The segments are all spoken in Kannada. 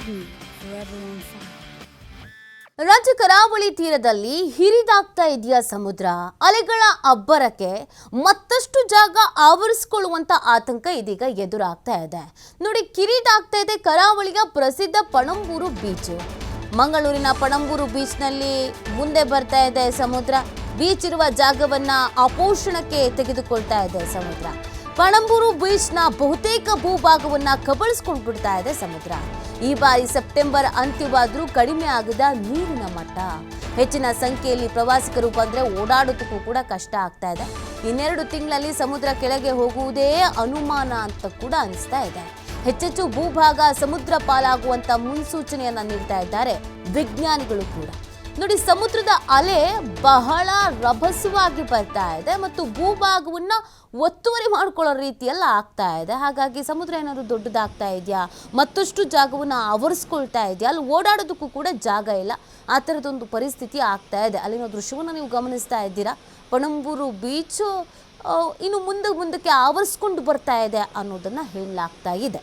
me forever on fire. ರಾಜ್ಯ ಕರಾವಳಿ ತೀರದಲ್ಲಿ ಹಿರಿದಾಗ್ತಾ ಇದೆಯಾ ಸಮುದ್ರ. ಅಲೆಗಳ ಅಬ್ಬರಕ್ಕೆ ಮತ್ತಷ್ಟು ಜಾಗ ಆವರಿಸಿಕೊಳ್ಳುವಂತ ಆತಂಕ ಇದೀಗ ಎದುರಾಗ್ತಾ ಇದೆ. ನೋಡಿ, ಕಿರಿದಾಗ್ತಾ ಇದೆ ಕರಾವಳಿಯ ಪ್ರಸಿದ್ಧ ಪಣಂಬೂರು ಬೀಚ್. ಮಂಗಳೂರಿನ ಪಣಂಬೂರು ಬೀಚ್ನಲ್ಲಿ ಮುಂದೆ ಬರ್ತಾ ಇದೆ ಸಮುದ್ರ. ಬೀಚ್ ಇರುವ ಜಾಗವನ್ನ ಅಪೋಷಣಕ್ಕೆ ತೆಗೆದುಕೊಳ್ತಾ ಇದೆ ಸಮುದ್ರ. ಪಣಂಬೂರು ಬೀಚ್ನ ಬಹುತೇಕ ಭೂಭಾಗವನ್ನ ಕಬಳಿಸ್ಕೊಂಡು ಬಿಡ್ತಾ ಇದೆ ಸಮುದ್ರ. ಈ ಬಾರಿ ಸೆಪ್ಟೆಂಬರ್ ಅಂತ್ಯವಾದರೂ ಕಡಿಮೆ ಆಗದ ನೀರಿನ ಮಟ್ಟ. ಹೆಚ್ಚಿನ ಸಂಖ್ಯೆಯಲ್ಲಿ ಪ್ರವಾಸಿಗರು ಬಂದ್ರೆ ಓಡಾಡೋದಕ್ಕೂ ಕೂಡ ಕಷ್ಟ ಆಗ್ತಾ ಇದೆ. ಇನ್ನೆರಡು ತಿಂಗಳಲ್ಲಿ ಸಮುದ್ರ ಕೆಳಗೆ ಹೋಗುವುದೇ ಅನುಮಾನ ಅಂತ ಕೂಡ ಅನಿಸ್ತಾ ಇದೆ. ಹೆಚ್ಚೆಚ್ಚು ಭೂಭಾಗ ಸಮುದ್ರ ಪಾಲಾಗುವಂತ ಮುನ್ಸೂಚನೆಯನ್ನ ನೀಡ್ತಾ ಇದ್ದಾರೆ ವಿಜ್ಞಾನಿಗಳು ಕೂಡ. ನೋಡಿ, ಸಮುದ್ರದ ಅಲೆ ಬಹಳ ರಭಸವಾಗಿ ಬರ್ತಾ ಇದೆ ಮತ್ತು ಭೂಭಾಗವನ್ನ ಒತ್ತುವರಿ ಮಾಡ್ಕೊಳ್ಳೋ ರೀತಿಯಲ್ಲ ಆಗ್ತಾ ಇದೆ. ಹಾಗಾಗಿ ಸಮುದ್ರ ಏನಾದ್ರು ದೊಡ್ಡದಾಗ್ತಾ ಇದೆಯಾ, ಮತ್ತಷ್ಟು ಜಾಗವನ್ನು ಆವರಿಸ್ಕೊಳ್ತಾ ಇದೆಯಾ, ಅಲ್ಲಿ ಓಡಾಡೋದಕ್ಕೂ ಕೂಡ ಜಾಗ ಇಲ್ಲ, ಆ ಥರದೊಂದು ಪರಿಸ್ಥಿತಿ ಆಗ್ತಾ ಇದೆ. ಅಲ್ಲಿನ ದೃಶ್ಯವನ್ನು ನೀವು ಗಮನಿಸ್ತಾ ಇದ್ದೀರಾ. ಪಣಂಬೂರು ಬೀಚು ಇನ್ನು ಮುಂದಕ್ಕೆ ಆವರಿಸ್ಕೊಂಡು ಬರ್ತಾ ಇದೆ ಅನ್ನೋದನ್ನ ಹೇಳಲಾಗ್ತಾ ಇದೆ.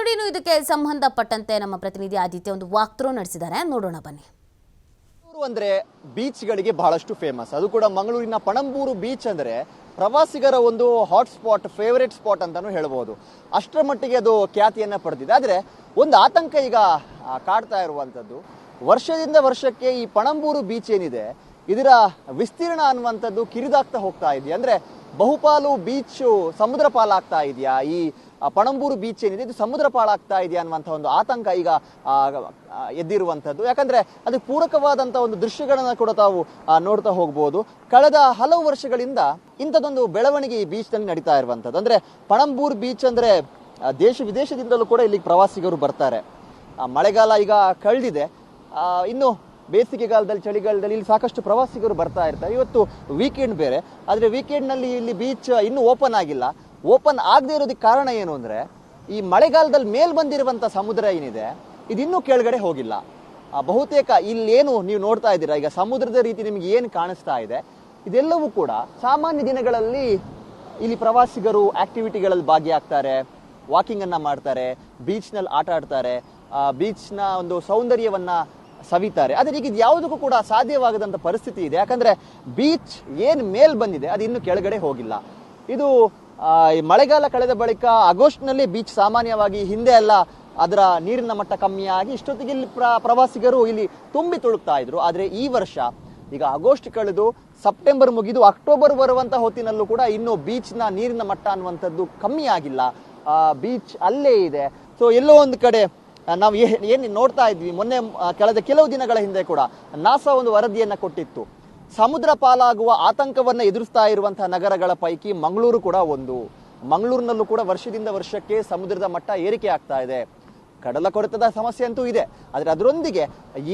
ನೋಡಿ, ಇದಕ್ಕೆ ಸಂಬಂಧಪಟ್ಟಂತೆ ನಮ್ಮ ಪ್ರತಿನಿಧಿ ಆದಿತ್ಯ ಒಂದು ವಾಕ್ ಥ್ರೂ ನಡೆಸಿದ್ದಾರೆ, ನೋಡೋಣ ಬನ್ನಿ. ಮಂಗಳೂರು ಅಂದ್ರೆ ಬೀಚ್ಗಳಿಗೆ ಬಹಳಷ್ಟು ಫೇಮಸ್. ಅದು ಕೂಡ ಮಂಗಳೂರಿನ ಪಣಂಬೂರು ಬೀಚ್ ಅಂದ್ರೆ ಪ್ರವಾಸಿಗರ ಒಂದು ಹಾಟ್ ಸ್ಪಾಟ್, ಫೇವರೇಟ್ ಸ್ಪಾಟ್ ಅಂತಾನು ಹೇಳ್ಬೋದು. ಅಷ್ಟರ ಮಟ್ಟಿಗೆ ಅದು ಖ್ಯಾತಿಯನ್ನ ಪಡೆದಿದೆ. ಆದ್ರೆ ಒಂದು ಆತಂಕ ಈಗ ಕಾಡ್ತಾ ಇರುವಂತದ್ದು, ವರ್ಷದಿಂದ ವರ್ಷಕ್ಕೆ ಈ ಪಣಂಬೂರು ಬೀಚ್ ಏನಿದೆ ಇದರ ವಿಸ್ತೀರ್ಣ ಅನ್ನುವಂಥದ್ದು ಕಿರಿದಾಗ್ತಾ ಹೋಗ್ತಾ ಇದೆಯಾ, ಅಂದ್ರೆ ಬಹುಪಾಲು ಬೀಚ್ ಸಮುದ್ರ ಪಾಲಾಗ್ತಾ ಇದೆಯಾ, ಈ ಪಣಂಬೂರು ಬೀಚ್ ಏನಿದೆ ಇದು ಸಮುದ್ರ ಪಾಲಾಗ್ತಾ ಇದೆಯಾ ಅನ್ನುವಂಥ ಒಂದು ಆತಂಕ ಈಗ ಎದ್ದಿರುವಂಥದ್ದು. ಯಾಕಂದ್ರೆ ಅದಕ್ಕೆ ಪೂರಕವಾದಂಥ ಒಂದು ದೃಶ್ಯಗಳನ್ನ ಕೂಡ ತಾವು ನೋಡ್ತಾ ಹೋಗ್ಬೋದು. ಕಳೆದ ಹಲವು ವರ್ಷಗಳಿಂದ ಇಂಥದ್ದೊಂದು ಬೆಳವಣಿಗೆ ಈ ಬೀಚ್ ನಲ್ಲಿ ನಡೀತಾ ಇರುವಂಥದ್ದು. ಅಂದ್ರೆ ಪಣಂಬೂರು ಬೀಚ್ ಅಂದ್ರೆ ದೇಶ ವಿದೇಶದಿಂದಲೂ ಕೂಡ ಇಲ್ಲಿಗೆ ಪ್ರವಾಸಿಗರು ಬರ್ತಾರೆ. ಮಳೆಗಾಲ ಈಗ ಕಳೆದಿದೆ, ಇನ್ನು ಬೇಸಿಗೆಗಾಲದಲ್ಲಿ, ಚಳಿಗಾಲದಲ್ಲಿ ಇಲ್ಲಿ ಸಾಕಷ್ಟು ಪ್ರವಾಸಿಗರು ಬರ್ತಾ ಇರ್ತಾರೆ. ಇವತ್ತು ವೀಕೆಂಡ್ ಬೇರೆ, ಆದ್ರೆ ವೀಕೆಂಡ್ ನಲ್ಲಿ ಇಲ್ಲಿ ಬೀಚ್ ಇನ್ನೂ ಓಪನ್ ಆಗಿಲ್ಲ. ಓಪನ್ ಆಗದೆ ಇರೋದಕ್ಕೆ ಕಾರಣ ಏನು ಅಂದ್ರೆ ಈ ಮಳೆಗಾಲದಲ್ಲಿ ಮೇಲ್ ಬಂದಿರುವಂತ ಸಮುದ್ರ ಏನಿದೆ ಇದಿನ್ನೂ ಕೆಳಗಡೆ ಹೋಗಿಲ್ಲ. ಬಹುತೇಕ ಇಲ್ಲೇನು ನೀವು ನೋಡ್ತಾ ಇದ್ದೀರಾ ಈಗ ಸಮುದ್ರದ ರೀತಿ ನಿಮ್ಗೆ ಏನು ಕಾಣಿಸ್ತಾ ಇದೆ ಇದೆಲ್ಲವೂ ಕೂಡ ಸಾಮಾನ್ಯ ದಿನಗಳಲ್ಲಿ ಇಲ್ಲಿ ಪ್ರವಾಸಿಗರು ಆಕ್ಟಿವಿಟಿಗಳಲ್ಲಿ ಭಾಗಿಯಾಗ್ತಾರೆ, ವಾಕಿಂಗ್ ಅನ್ನ ಮಾಡ್ತಾರೆ, ಬೀಚ್ ನಲ್ಲಿ ಆಟ ಆಡ್ತಾರೆ, ಬೀಚ್ ನ ಒಂದು ಸೌಂದರ್ಯವನ್ನ ಸವಿತಾರೆ. ಆದ್ರೆ ಈಗ ಇದು ಯಾವುದಕ್ಕೂ ಕೂಡ ಸಾಧ್ಯವಾಗದಂತ ಪರಿಸ್ಥಿತಿ ಇದೆ. ಯಾಕಂದ್ರೆ ಬೀಚ್ ಏನ್ ಮೇಲ್ ಬಂದಿದೆ ಅದು ಇನ್ನು ಕೆಳಗಡೆ ಹೋಗಿಲ್ಲ. ಇದು ಮಳೆಗಾಲ ಕಳೆದ ಬಳಿಕ ಆಗಸ್ಟ್ ನಲ್ಲಿ ಬೀಚ್ ಸಾಮಾನ್ಯವಾಗಿ ಹಿಂದೆ ಎಲ್ಲ ಅದರ ನೀರಿನ ಮಟ್ಟ ಕಮ್ಮಿಯಾಗಿ ಇಷ್ಟೊತ್ತಿಗೆ ಇಲ್ಲಿ ಪ್ರವಾಸಿಗರು ಇಲ್ಲಿ ತುಂಬಿ ತುಳುಕ್ತಾ ಇದ್ರು. ಆದ್ರೆ ಈ ವರ್ಷ ಈಗ ಆಗಸ್ಟ್ ಕಳೆದು ಸೆಪ್ಟೆಂಬರ್ ಮುಗಿದು ಅಕ್ಟೋಬರ್ ಬರುವಂತ ಹೊತ್ತಿನಲ್ಲೂ ಕೂಡ ಇನ್ನು ಬೀಚ್ ನ ನೀರಿನ ಮಟ್ಟ ಅನ್ನುವಂಥದ್ದು ಕಮ್ಮಿ ಆಗಿಲ್ಲ. ಬೀಚ್ ಅಲ್ಲೇ ಇದೆ. ಸೊ ಎಲ್ಲೋ ಒಂದು ಕಡೆ ನಾವು ಏನ್ ನೋಡ್ತಾ ಇದ್ವಿ, ಮೊನ್ನೆ ಕಳೆದ ಕೆಲವು ದಿನಗಳ ಹಿಂದೆ ಕೂಡ ನಾಸಾ ಒಂದು ವರದಿಯನ್ನ ಕೊಟ್ಟಿತ್ತು. ಸಮುದ್ರ ಪಾಲಾಗುವ ಆತಂಕವನ್ನ ಎದುರಿಸ್ತಾ ಇರುವಂತಹ ನಗರಗಳ ಪೈಕಿ ಮಂಗಳೂರು ಕೂಡ ಒಂದು. ಮಂಗಳೂರಿನಲ್ಲೂ ಕೂಡ ವರ್ಷದಿಂದ ವರ್ಷಕ್ಕೆ ಸಮುದ್ರದ ಮಟ್ಟ ಏರಿಕೆ ಆಗ್ತಾ ಇದೆ. ಕಡಲ ಕೊರೆತದ ಸಮಸ್ಯೆ ಅಂತೂ ಇದೆ, ಆದ್ರೆ ಅದರೊಂದಿಗೆ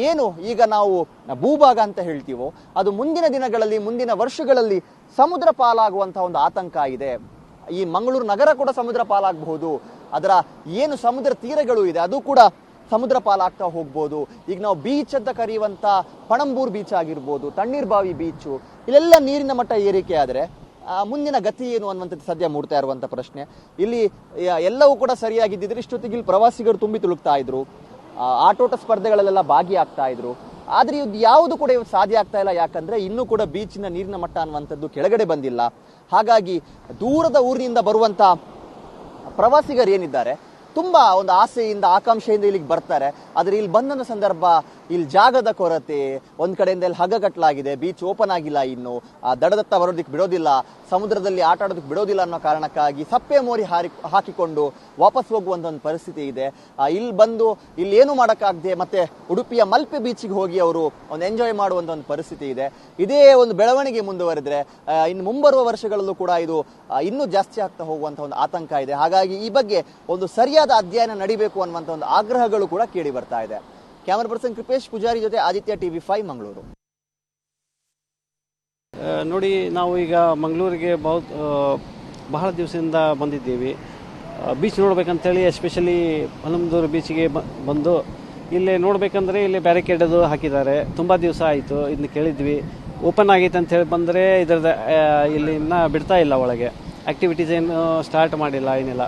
ಏನು ಈಗ ನಾವು ಭೂಭಾಗ ಅಂತ ಹೇಳ್ತೀವೋ ಅದು ಮುಂದಿನ ದಿನಗಳಲ್ಲಿ, ಮುಂದಿನ ವರ್ಷಗಳಲ್ಲಿ ಸಮುದ್ರ ಪಾಲಾಗುವಂತಹ ಒಂದು ಆತಂಕ ಇದೆ. ಈ ಮಂಗಳೂರು ನಗರ ಕೂಡ ಸಮುದ್ರ ಪಾಲಾಗಬಹುದು. ಅದರ ಏನು ಸಮುದ್ರ ತೀರಗಳು ಇದೆ ಅದು ಕೂಡ ಸಮುದ್ರ ಪಾಲಾಗ್ತಾ ಹೋಗ್ಬೋದು. ಈಗ ನಾವು ಬೀಚ್ ಅಂತ ಕರೆಯುವಂತ ಪಣಂಬೂರು ಬೀಚ್ ಆಗಿರ್ಬೋದು, ತಣ್ಣೀರ್ಬಾವಿ ಬೀಚು, ಇಲ್ಲೆಲ್ಲ ನೀರಿನ ಮಟ್ಟ ಏರಿಕೆ ಆದ್ರೆ ಮುಂದಿನ ಗತಿ ಏನು ಅನ್ನುವಂಥದ್ದು ಸದ್ಯ ಮೂಡ್ತಾ ಇರುವಂತ ಪ್ರಶ್ನೆ. ಇಲ್ಲಿ ಎಲ್ಲವೂ ಕೂಡ ಸರಿಯಾಗಿದ್ದಿದ್ರೆ ಇಷ್ಟೊತ್ತಿಗೆ ಇಲ್ಲಿ ಪ್ರವಾಸಿಗರು ತುಂಬಿ ತುಳುಕ್ತಾ ಇದ್ರು, ಆಟೋಟ ಸ್ಪರ್ಧೆಗಳಲ್ಲೆಲ್ಲ ಭಾಗಿಯಾಗ್ತಾ ಇದ್ರು. ಆದ್ರೆ ಇದು ಯಾವುದು ಕೂಡ ಇವತ್ತು ಸಾಧ್ಯ ಆಗ್ತಾ ಇಲ್ಲ. ಯಾಕಂದ್ರೆ ಇನ್ನೂ ಕೂಡ ಬೀಚಿನ ನೀರಿನ ಮಟ್ಟ ಅನ್ನುವಂಥದ್ದು ಕೆಳಗಡೆ ಬಂದಿಲ್ಲ. ಹಾಗಾಗಿ ದೂರದ ಊರಿನಿಂದ ಬರುವಂತ ಪ್ರವಾಸಿಗರು ಏನಿದ್ದಾರೆ ತುಂಬಾ ಒಂದು ಆಸೆಯಿಂದ, ಆಕಾಂಕ್ಷೆಯಿಂದ ಇಲ್ಲಿಗೆ ಬರ್ತಾರೆ. ಆದ್ರೆ ಇಲ್ಲಿ ಬಂದ ಸಂದರ್ಭ ಇಲ್ಲಿ ಜಾಗದ ಕೊರತೆ, ಒಂದ್ ಕಡೆಯಿಂದ ಇಲ್ಲಿ ಹಗ್ಗ ಕಟ್ಟಲಾಗಿದೆ, ಬೀಚ್ ಓಪನ್ ಆಗಿಲ್ಲ, ಇನ್ನು ದಡದತ್ತ ಬರೋದಕ್ಕೆ ಬಿಡೋದಿಲ್ಲ, ಸಮುದ್ರದಲ್ಲಿ ಆಟ ಆಡೋದಕ್ಕೆ ಬಿಡೋದಿಲ್ಲ ಅನ್ನೋ ಕಾರಣಕ್ಕಾಗಿ ಸಪ್ಪೆ ಮೋರಿ ಹಾಕಿಕೊಂಡು ವಾಪಸ್ ಹೋಗುವಂತ ಒಂದು ಪರಿಸ್ಥಿತಿ ಇದೆ. ಇಲ್ಲಿ ಬಂದು ಇಲ್ಲಿ ಏನು ಮಾಡೋಕ್ಕಾಗದೆ ಮತ್ತೆ ಉಡುಪಿಯ ಮಲ್ಪೆ ಬೀಚ್ಗೆ ಹೋಗಿ ಅವರು ಒಂದು ಎಂಜಾಯ್ ಮಾಡುವಂತ ಒಂದು ಪರಿಸ್ಥಿತಿ ಇದೆ. ಇದೇ ಒಂದು ಬೆಳವಣಿಗೆ ಮುಂದುವರೆದ್ರೆ ಇನ್ನು ಮುಂಬರುವ ವರ್ಷಗಳಲ್ಲೂ ಕೂಡ ಇದು ಇನ್ನೂ ಜಾಸ್ತಿ ಆಗ್ತಾ ಹೋಗುವಂತ ಒಂದು ಆತಂಕ ಇದೆ. ಹಾಗಾಗಿ ಈ ಬಗ್ಗೆ ಒಂದು ಸರಿಯಾದ ಅಧ್ಯಯನ ನಡಿಬೇಕು ಅನ್ನುವಂತ ಒಂದು ಆಗ್ರಹಗಳು ಕೂಡ ಕೇಳಿ ಬರ್ತಾ ಇದೆ. ಕ್ಯಾಮರಾ ಪರ್ಸನ್ ಕೃಪೇಶ್ ಪೂಜಾರಿ ಜೊತೆ ಆದಿತ್ಯ TV5 ಮಂಗಳೂರು. ನೋಡಿ, ನಾವು ಈಗ ಮಂಗಳೂರಿಗೆ ಬಹಳ ದಿವಸದಿಂದ ಬಂದಿದ್ದೀವಿ. ಬೀಚ್ ನೋಡ್ಬೇಕಂತೇಳಿ ಎಸ್ಪೆಷಲಿ ಪಣಂಬೂರು ಬೀಚ್ಗೆ ಬಂದು ಇಲ್ಲಿ ನೋಡ್ಬೇಕಂದ್ರೆ ಇಲ್ಲಿ ಬ್ಯಾರಿಕೇಡ್ ಅದು ಹಾಕಿದ್ದಾರೆ. ತುಂಬ ದಿವಸ ಆಯಿತು, ಇದನ್ನ ಕೇಳಿದ್ವಿ. ಓಪನ್ ಆಗೈತೆ ಅಂತ ಹೇಳಿ ಬಂದರೆ ಇದರದ ಇಲ್ಲಿ ಇನ್ನೂ ಬಿಡ್ತಾ ಇಲ್ಲ ಒಳಗೆ. ಆ್ಯಕ್ಟಿವಿಟೀಸ್ ಏನು ಸ್ಟಾರ್ಟ್ ಮಾಡಿಲ್ಲ, ಏನಿಲ್ಲ.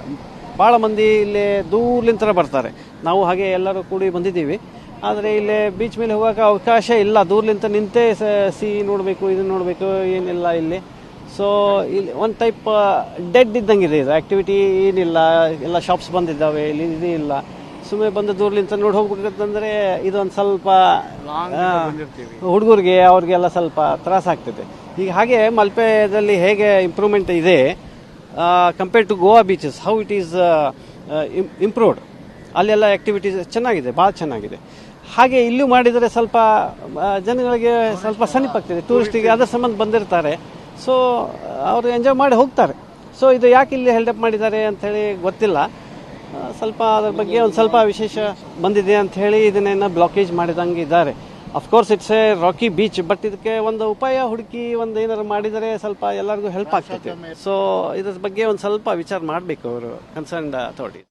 ಭಾಳ ಮಂದಿ ಇಲ್ಲಿ ದೂರ್ಲಿಂದ ಬರ್ತಾರೆ. ನಾವು ಹಾಗೆ ಎಲ್ಲರೂ ಕೂಡಿ ಬಂದಿದ್ದೀವಿ. ಆದರೆ ಇಲ್ಲಿ ಬೀಚ್ ಮೇಲೆ ಹೋಗೋಕೆ ಅವಕಾಶ ಇಲ್ಲ. ದೂರ್ಲಿಂದ ನಿಂತೇ ನೋಡಬೇಕು, ಇದನ್ನು ನೋಡಬೇಕು, ಏನಿಲ್ಲ ಇಲ್ಲಿ. ಸೊ ಇಲ್ಲಿ ಒಂದು ಟೈಪ್ ಡೆಡ್ ಇದ್ದಂಗಿದೆ ಇದು. ಆ್ಯಕ್ಟಿವಿಟಿ ಏನಿಲ್ಲ, ಎಲ್ಲ ಶಾಪ್ಸ್ ಬಂದಿದ್ದಾವೆ, ಇಲ್ಲಿ ಇದು ಇಲ್ಲ. ಸುಮ್ಮನೆ ಬಂದು ದೂರ್ಲಿಂದ ನೋಡಿ ಹೋಗ್ಬೇಕಂತಂದರೆ ಇದೊಂದು ಸ್ವಲ್ಪ ಹುಡುಗರಿಗೆ ಅವ್ರಿಗೆಲ್ಲ ಸ್ವಲ್ಪ ತ್ರಾಸಾಗ್ತದೆ. ಈಗ ಹಾಗೆ ಮಲ್ಪೆದಲ್ಲಿ ಹೇಗೆ ಇಂಪ್ರೂವ್ಮೆಂಟ್ ಇದೆ compared to Goa beaches, how it is improved. ಅಲ್ಲೆಲ್ಲ ಆ್ಯಕ್ಟಿವಿಟೀಸ್ ಚೆನ್ನಾಗಿದೆ, ಭಾಳ ಚೆನ್ನಾಗಿದೆ. ಹಾಗೆ ಇಲ್ಲೂ ಮಾಡಿದರೆ ಸ್ವಲ್ಪ ಜನಗಳಿಗೆ ಸ್ವಲ್ಪ ಸಮೀಪಾಗ್ತದೆ. ಟೂರಿಸ್ಟಿಗೆ ಅದರ ಸಂಬಂಧ ಬಂದಿರ್ತಾರೆ. ಸೊ ಅವರು ಎಂಜಾಯ್ ಮಾಡಿ ಹೋಗ್ತಾರೆ. ಸೊ ಇದು ಯಾಕೆ ಇಲ್ಲಿ ಹೆಲ್ಡಪ್ ಮಾಡಿದ್ದಾರೆ ಅಂಥೇಳಿ ಗೊತ್ತಿಲ್ಲ. ಸ್ವಲ್ಪ ಅದ್ರ ಬಗ್ಗೆ ಒಂದು ಸ್ವಲ್ಪ ವಿಶೇಷ ಬಂದಿದೆ ಅಂಥೇಳಿ ಇದನ್ನೇನು ಬ್ಲಾಕೇಜ್ ಮಾಡಿದಂಗೆ ಇದ್ದಾರೆ. Of course it's a rocky beach, but ಇದಕ್ಕೆ ಒಂದು ಉಪಾಯ ಹುಡುಕಿ ಒಂದು ಏನಾರು ಮಾಡಿದರೆ ಸ್ವಲ್ಪ ಎಲ್ಲರಿಗೂ ಹೆಲ್ಪ್ ಆಗ್ತದೆ. ಸೊ ಇದ್ರ ಬಗ್ಗೆ ಒಂದು ಸ್ವಲ್ಪ ವಿಚಾರ ಮಾಡಬೇಕು ಅವರು ಕನ್ಸರ್ನ್ಡ್ ಅಥಾರಿಟಿ.